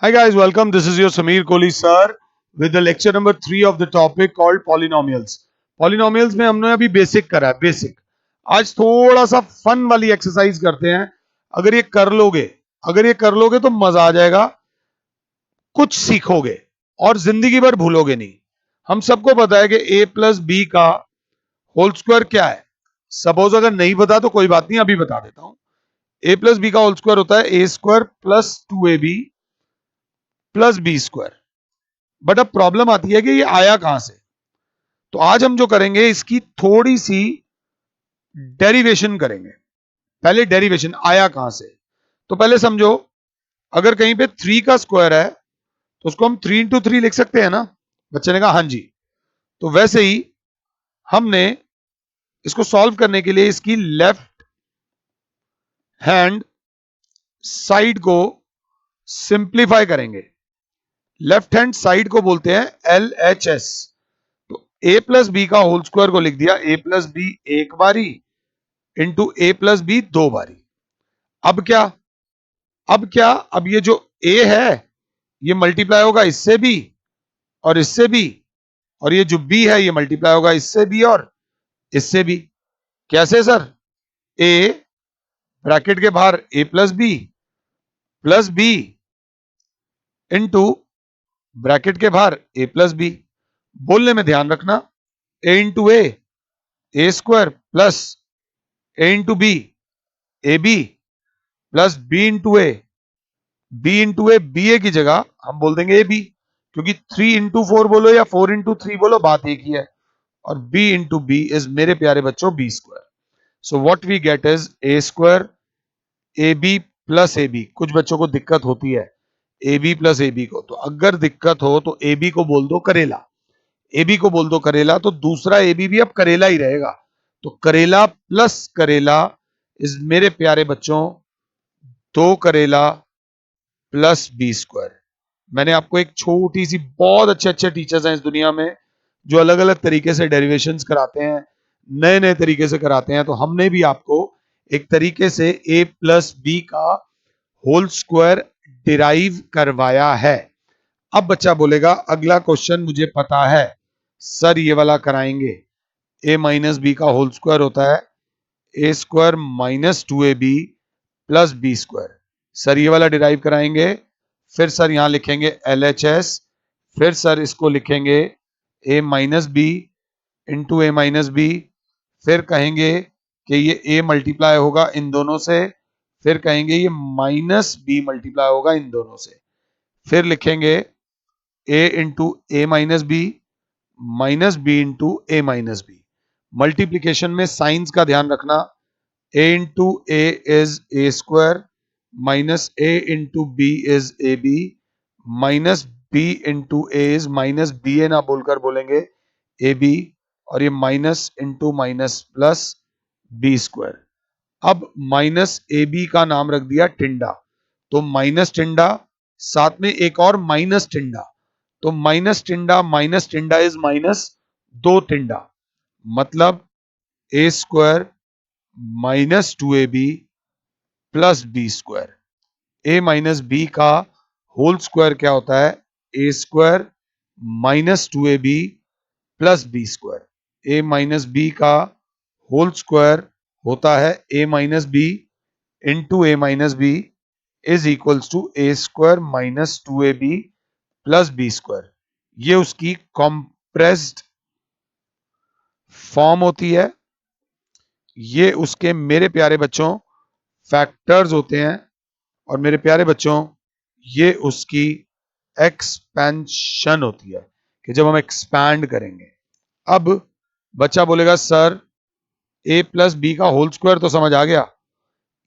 Hi guys, welcome. This is your Sameer Kohli sir with the lecture number 3 of the topic called polynomials. Polynomials में हमने अभी basic करा है, basic. आज थोड़ा सा फन वाली एक्सरसाइज करते हैं. अगर ये कर लोगे तो मजा आ जाएगा. कुछ सीखोगे और जिंदगी भर भूलोगे नहीं. हम सबको पता है कि a प्लस बी का होल स्क्वायर क्या है. सपोज अगर नहीं पता तो कोई बात नहीं, अभी बता देता हूं. a प्लस बी का होल स्क्वायर होता है a square plus 2ab plus B square. But अब प्रॉब्लम आती है कि ये आया कहां से. तो आज हम जो करेंगे इसकी थोड़ी सी डेरिवेशन करेंगे. पहले डेरिवेशन आया कहां से. तो पहले समझो, अगर कहीं पे 3 का स्क्वायर है तो उसको हम 3 इंटू 3 लिख सकते हैं ना. बच्चे ने कहा हां जी. तो वैसे ही हमने इसको सॉल्व करने के लिए इसकी लेफ्ट हैंड साइड को सिंप्लीफाई करेंगे. लेफ्ट हैंड साइड को बोलते हैं LHS. तो a प्लस बी का होल स्क्वायर को लिख दिया a प्लस बी एक बारी इंटू ए प्लस बी दो बारी. अब क्या अब ये जो a है ये मल्टीप्लाई होगा इससे भी और इससे भी, और ये जो b है ये मल्टीप्लाई होगा इससे भी और इससे भी. कैसे सर. a ब्रैकेट के बाहर a plus B into bracket के बाहर a प्लस बी. बोलने में ध्यान रखना, a into A square plus A into B A B plus B into A B A की जगह हम बोल देंगे ए बी, क्योंकि 3 इंटू 4 बोलो या 4 इंटू 3 बोलो बात एक ही है. और b इंटू बी इज मेरे प्यारे बच्चों B square. So what we get is A square A B plus A B. कुछ बच्चों को दिक्कत होती है A B plus A B को, तो अगर दिक्कत हो तो ए बी को बोल दो करेला. ए बी को बोल दो करेला, तो दूसरा ए बी भी अब करेला ही रहेगा. तो करेला प्लस करेला इज मेरे प्यारे बच्चों दो करेला प्लस बी स्क्वायर. मैंने आपको एक छोटी सी, बहुत अच्छे अच्छे टीचर्स हैं इस दुनिया में जो अलग अलग तरीके से डेरिवेशंस कराते हैं, नए नए तरीके से कराते हैं. तो हमने भी आपको एक तरीके से a प्लस बी का होल स्क्वायर डिराइव करवाया है. अब बच्चा बोलेगा अगला क्वेश्चन मुझे पता है सर, ये वाला कराएंगे. a माइनस बी का होल स्क्वायर होता है a square minus 2ab plus B square. Sir ये वाला डिराइव कराएंगे. फिर सर यहां लिखेंगे LHS. फिर सर इसको लिखेंगे a minus B into A minus B. फिर कहेंगे कि ये a मल्टीप्लाई होगा इन दोनों से. फिर कहेंगे ये माइनस बी मल्टीप्लाई होगा इन दोनों से. फिर लिखेंगे a into A minus B into A minus B. Multiplication में साइंस का ध्यान रखना. a into A is A square minus a into B is A B minus b into A is minus B A ना बोलकर बोलेंगे A B. और ये minus into minus plus B square. अब माइनस ए बी का नाम रख दिया टिंडा, तो माइनस टिंडा, साथ में एक और माइनस टिंडा. तो माइनस टिंडा इज माइनस दो टिंडा, मतलब A square minus 2ab plus B square. A minus B का होल स्क्वायर क्या होता है A square minus 2ab plus B square. A minus B का होल स्क्वायर होता है A minus B into A minus B is equals to A square minus 2ab plus B square. ये उसकी compressed form होती है. ये उसके मेरे प्यारे बच्चों फैक्टर्स होते हैं. और मेरे प्यारे बच्चों ये उसकी एक्सपेंशन होती है कि जब हम एक्सपैंड करेंगे. अब बच्चा बोलेगा सर a प्लस बी का होल स्क्वायर तो समझ आ गया,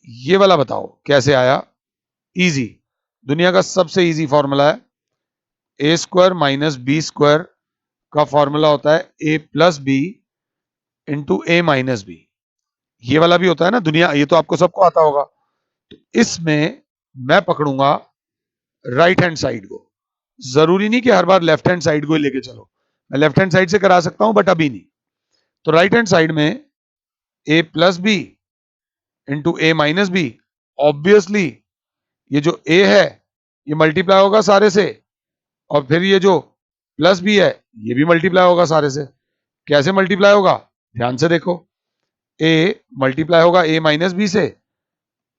ये वाला बताओ कैसे आया. इजी, दुनिया का सबसे इजी फॉर्मूला है. A square minus B square का फॉर्मूला होता है a plus B into A minus B. ये वाला भी होता है ना दुनिया, ये तो आपको सबको आता होगा. तो इसमें मैं पकड़ूंगा राइट हैंड साइड को. जरूरी नहीं कि हर बार लेफ्ट हैंड साइड को ही लेके चलो, मैं लेफ्ट हैंड साइड से करा सकता हूं बट अभी नहीं. तो राइट हैंड साइड में a plus B into A minus B. Obviously ये जो a है ये मल्टीप्लाई होगा सारे से, और फिर ये जो प्लस बी है ये भी मल्टीप्लाई होगा सारे से। कैसे मल्टीप्लाई होगा, ध्यान से देखो। ए मल्टीप्लाई होगा ए माइनस बी से,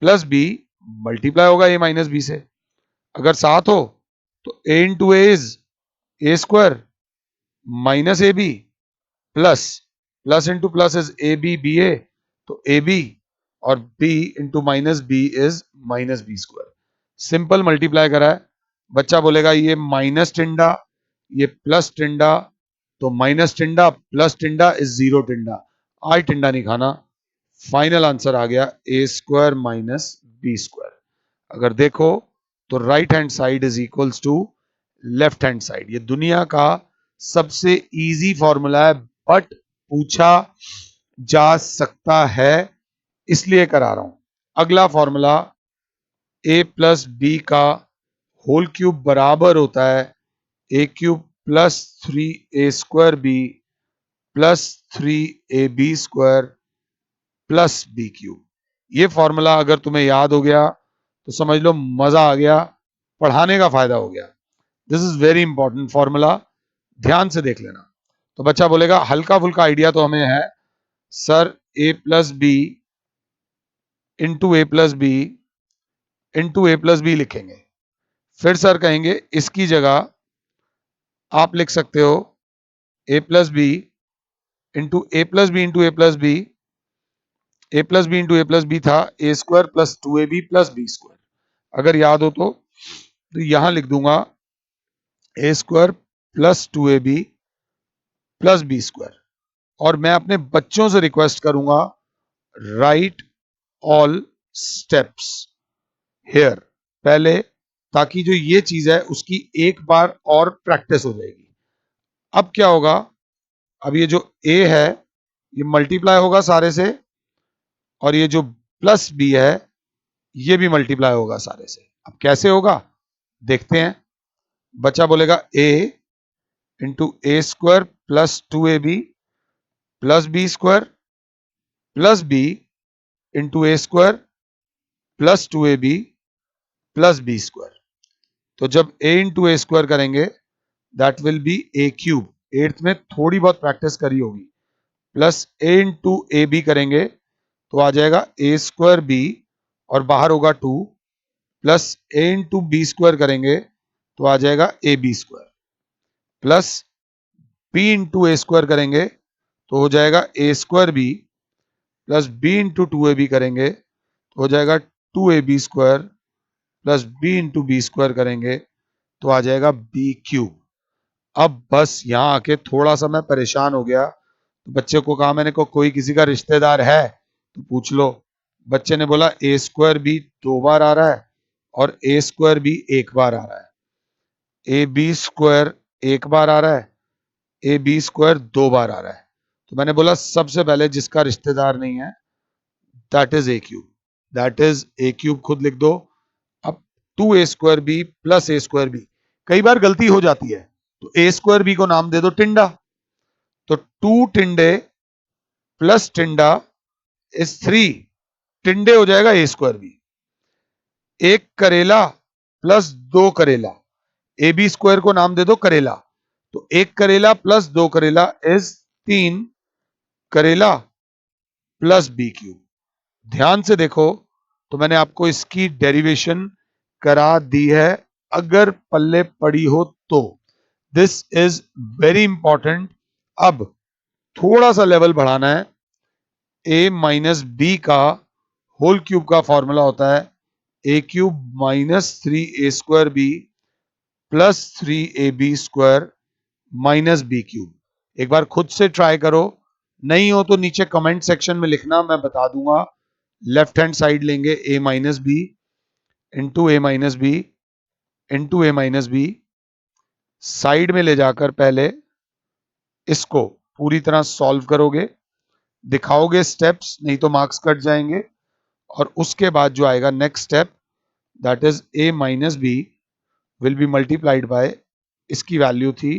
प्लस बी मल्टीप्लाई होगा ए माइनस बी से। अगर साथ हो तो A into A is A square minus A B, plus plus into plus is A B B A, तो ए बी, और B into minus B is minus B square. Simple multiply करा है। बच्चा बोलेगा ये माइनस टिंडा, ये plus टिंडा, तो माइनस टिंडा प्लस टिंडा इज जीरो टिंडा। आज टिंडा नहीं खाना। फाइनल आंसर आ गया A square minus B square. अगर देखो तो right hand side is equals to left hand side. ये दुनिया का सबसे इजी फॉर्मूला है, बट पूछा जा सकता है इसलिए करा रहा हूं। अगला फॉर्मूला ए प्लस बी का होल क्यूब बराबर होता है A cube plus 3a² B plus 3ab square plus B cube. ये फॉर्मूला अगर तुम्हें याद हो गया तो समझ लो मजा आ गया, पढ़ाने का फायदा हो गया। This is very important formula, ध्यान से देख लेना। तो बच्चा बोलेगा हल्का फुल्का आइडिया तो हमें है sir, A plus B into A plus B into A plus B लिखेंगे। फिर सर कहेंगे इसकी जगह आप लिख सकते हो A plus B into A plus B into A plus B, A plus B into A plus B था A square plus 2ab plus B square. अगर याद हो तो यहां लिख दूंगा A square plus 2ab plus B square. और मैं अपने बच्चों से रिक्वेस्ट करूंगा राइट ऑल स्टेप्स हेयर पहले, ताकि जो ये चीज है उसकी एक बार और प्रैक्टिस हो जाएगी। अब क्या होगा, अब ये जो a है ये मल्टीप्लाई होगा सारे से, और ये जो प्लस b है ये भी मल्टीप्लाई होगा सारे से। अब कैसे होगा देखते हैं। बच्चा बोलेगा a into A square plus 2ab plus B square plus B into A square plus 2ab plus B square. तो जब a इंटू ए स्क्वायर करेंगे that will be A cube, eighth में थोड़ी बहुत प्रैक्टिस करी होगी, plus A into A B करेंगे तो आ जाएगा ए स्क्वायर बी, और बाहर होगा 2, plus A into B square करेंगे तो आ जाएगा A B square, plus B into A square करेंगे तो हो जाएगा A square B, plus B into 2ab करेंगे तो हो जाएगा 2ab square, plus B into B square करेंगे तो आ जाएगा बी क्यूब। अब बस यहां आके थोड़ा सा मैं परेशान हो गया, तो बच्चे को कहा मैंने को कोई किसी का रिश्तेदार है तो पूछ लो। बच्चे ने बोला ए स्क्वायर बी 2 बार आ रहा है और ए स्क्वायर बी 1 बार आ रहा है, ए बी स्क्वायर 1 बार आ रहा है, ए बी स्क्वायर 2 बार आ रहा है। तो मैंने बोला सबसे पहले जिसका रिश्तेदार नहीं है that is A cube, that is A cube खुद लिख दो। अब 2a square B plus A square B, कई बार गलती हो जाती है तो ए स्क्वायर बी को नाम दे दो टिंडा, तो 2 टिंडे प्लस टिंडा इज 3, टिंडे हो जाएगा ए स्क्वायर बी। एक करेला प्लस 2 करेला, ए बी स्क्वायर को नाम दे दो करेला, तो एक करेला प्लस 2 करेला इज 3 करेला प्लस बी क्यूब। ध्यान से देखो तो मैंने आपको इसकी डेरिवेशन करा दी है, अगर पल्ले पड़ी हो तो। This is very important. अब थोड़ा सा लेवल बढ़ाना है। ए माइनस बी का होल क्यूब का फॉर्मूला होता है A cube minus 3a square B plus 3ab square minus B cube. एक बार खुद से ट्राई करो, नहीं हो तो नीचे कमेंट सेक्शन में लिखना, मैं बता दूंगा। लेफ्ट हैंड साइड लेंगे ए minus B into A minus B into A minus B, side में ले जाकर पहले इसको पूरी तरह सॉल्व करोगे, दिखाओगे स्टेप्स, नहीं तो मार्क्स कट जाएंगे। और उसके बाद जो आएगा next step that is A minus B will be multiplied by, इसकी वैल्यू थी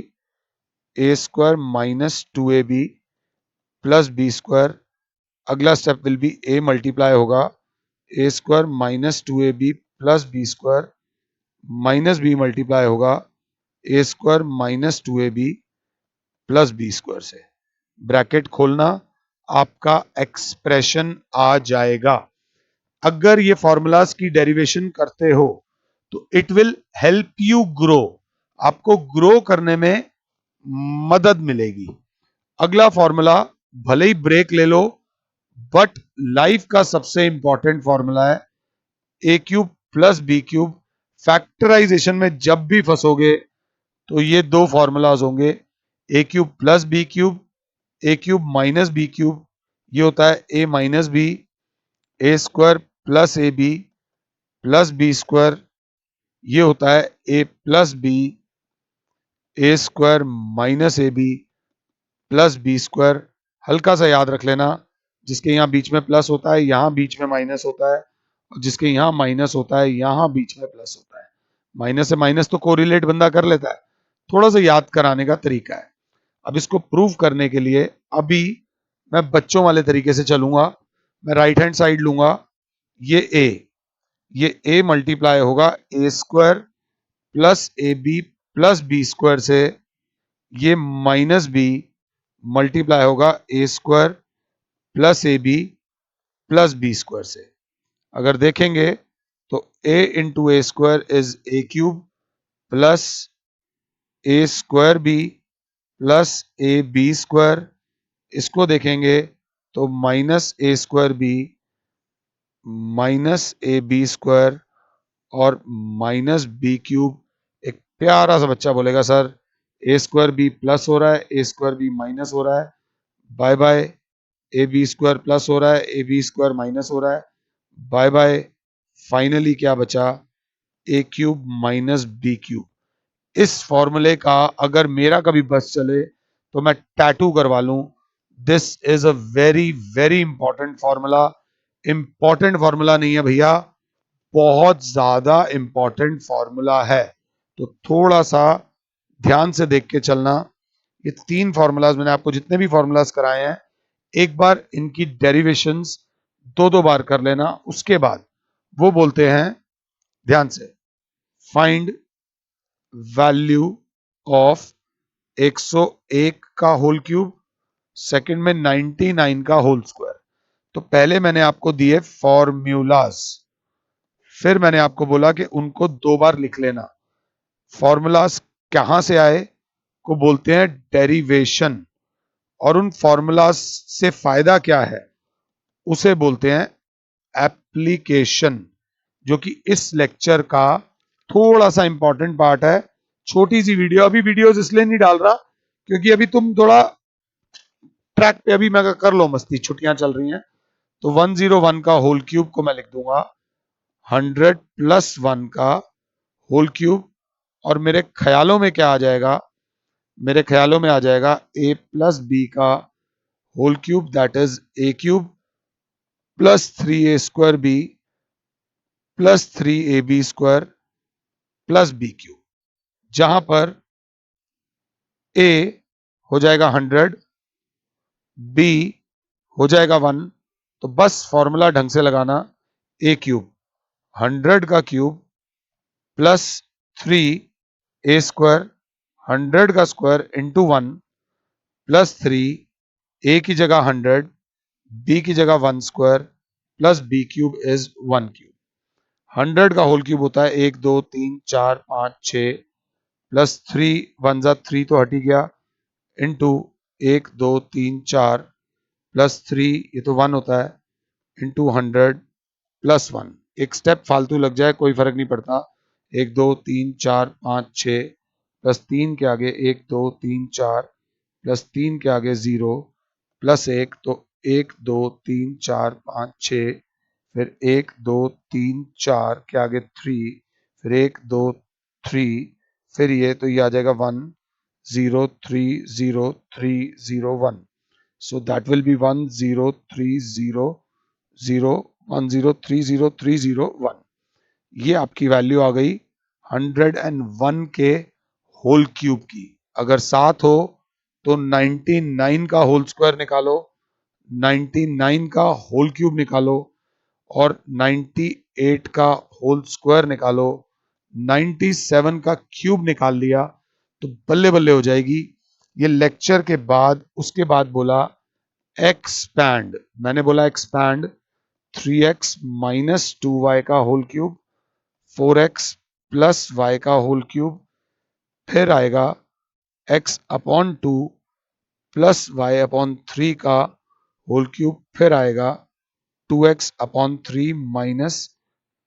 A square minus 2ab plus B square. अगला step will be A multiply होगा A square minus 2ab plus B square minus B multiply होगा A square minus 2ab plus B square से। Bracket खोलना, आपका expression आ जाएगा। अगर ये formulas की डेरिवेशन करते हो तो it will help you grow, आपको ग्रो करने में मदद मिलेगी। अगला फॉर्मूला, भले ही ब्रेक ले लो, बट लाइफ का सबसे इंपॉर्टेंट फॉर्मूला है A cube plus B cube. Factorization में जब भी फंसोगे तो ये दो फॉर्मूलाज होंगे, A cube plus B cube, A cube minus B cube. ये होता है A minus B, A square plus A B plus B square. ये होता है A plus B, A square minus A B plus B square. हल्का सा याद रख लेना, जिसके यहाँ बीच में प्लस होता है यहाँ बीच में माइनस होता है, और जिसके यहाँ माइनस होता है यहाँ बीच में प्लस होता है। माइनस से माइनस तो कोरिलेट बंदा कर लेता है, थोड़ा सा याद कराने का तरीका है। अब इसको प्रूव करने के लिए अभी मैं बच्चों वाले तरीके से चलूंगा। मैं राइट हैंड साइड लूंगा, ये ए मल्टीप्लाई होगा A square plus A B plus B square से, ये माइनस बी मल्टीप्लाई होगा A square plus A B plus B square से। अगर देखेंगे तो a into A square is A cube plus A square B plus A B square. इसको देखेंगे तो minus A square B minus A B square और minus B cube. एक प्यारा सा बच्चा बोलेगा sir A square B plus हो रहा है, ए स्क्वायर बी माइनस हो रहा है, bye bye. A B square plus हो रहा है, ए बी स्क्वायर माइनस हो रहा है, बाय बाय। फाइनली क्या बचा, ए क्यूब माइनस बी क्यूब। इस फॉर्मूले का अगर मेरा कभी बस चले तो मैं टैटू करवा लूं। This is a very very important formula. Important formula नहीं है भैया, बहुत ज्यादा इंपॉर्टेंट फॉर्मूला है, तो थोड़ा सा ध्यान से देख के चलना। ये तीन फॉर्मूलाज मैंने आपको जितने भी फॉर्मूलाज कराए हैं, एक बार इनकी डेरिवेशंस दो दो बार कर लेना। उसके बाद वो बोलते हैं, ध्यान से, फाइंड वैल्यू ऑफ 101 का होल क्यूब, सेकंड में 99 का होल स्क्वायर। तो पहले मैंने आपको दिए फॉर्मूलाज, फिर मैंने आपको बोला कि उनको दो बार लिख लेना। फॉर्मूलाज कहां से आए को बोलते हैं डेरिवेशन, और उन फॉर्मूलाज से फायदा क्या है उसे बोलते हैं एप्लीकेशन, जो कि इस लेक्चर का थोड़ा सा इंपॉर्टेंट पार्ट है। छोटी सी वीडियो, अभी वीडियोस इसलिए नहीं डाल रहा क्योंकि अभी तुम थोड़ा ट्रैक पे, अभी मैं कर लो मस्ती, छुट्टियां चल रही हैं। तो 101 का होल क्यूब को मैं लिख दूंगा 100 प्लस 1 का होल क्यूब, और मेरे ख्यालों में क्या आ जाएगा, मेरे ख्यालों में आ जाएगा a प्लस बी का whole cube, that is A cube plus 3a square B plus 3ab square plus B cube, जहां पर a हो जाएगा 100, b हो जाएगा 1। तो बस फॉर्मूला ढंग से लगाना, a क्यूब 100 का क्यूब प्लस 3a स्क्वायर 100 का स्क्वायर इंटू 1 प्लस 3, a की जगह 100, b की जगह 1 square plus b cube is 1 cube. 100 का होल क्यूब होता है 1 2 3 4 5 6 प्लस 3 1 जा 3 तो हट ही गया, इंटू 1 2 3 4 प्लस 3 ये तो 1 होता है, इंटू 100 प्लस 1। एक स्टेप फालतू लग जाए कोई फर्क नहीं पड़ता, 1 2 3 4 5 6 प्लस 3 के आगे 1 2 3 4 प्लस 3 के आगे 0 प्लस 1, तो 1 2 3 4 5 6, फिर 1 2 3 4 के आगे 3, फिर 1 2 3, फिर ये तो ये आ जाएगा 1 0 3 0 3 0 1। So that will B 1 0 3 0 0 1 0 3 0 3 0 1। ये आपकी वैल्यू आ गई 101 के होल क्यूब की। अगर 7 हो तो 99 का होल स्क्वायर निकालो, 99 का होल क्यूब निकालो, और 98 का होल स्क्वायर निकालो, 97 का क्यूब निकाल लिया तो बल्ले बल्ले हो जाएगी। ये लेक्चर के बाद उसके बाद बोला एक्सपैंड, मैंने बोला एक्सपैंड 3x माइनस 2y का whole cube 4x plus y का होल क्यूब, फिर आएगा x upon 2 plus y upon 3 का होल क्यूब, फिर आएगा 2x upon 3 minus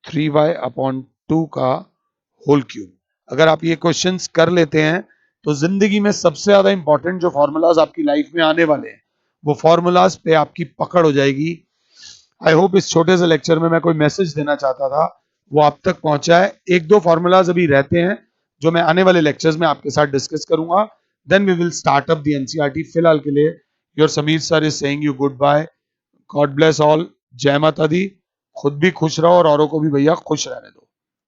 3y upon 2 का होल क्यूब। अगर आप ये क्वेश्चंस कर लेते हैं तो जिंदगी में सबसे ज्यादा इंपॉर्टेंट जो फॉर्मूलाज आपकी लाइफ में आने वाले हैं वो फॉर्मूलाज पे आपकी पकड़ हो जाएगी। आई होप इस छोटे से लेक्चर में मैं कोई मैसेज देना चाहता था वो आप तक पहुंचा है। एक दो फॉर्मूलाज अभी रहते हैं जो मैं आने वाले लेक्चर्स में आपके साथ डिस्कस करूंगा, then we will start up the NCERT. फिलहाल के लिए your Sameer sir is saying you good bye, God bless all, जय माता दी, खुद भी खुश रहो और औरों को भी भैया खुश रहने दो।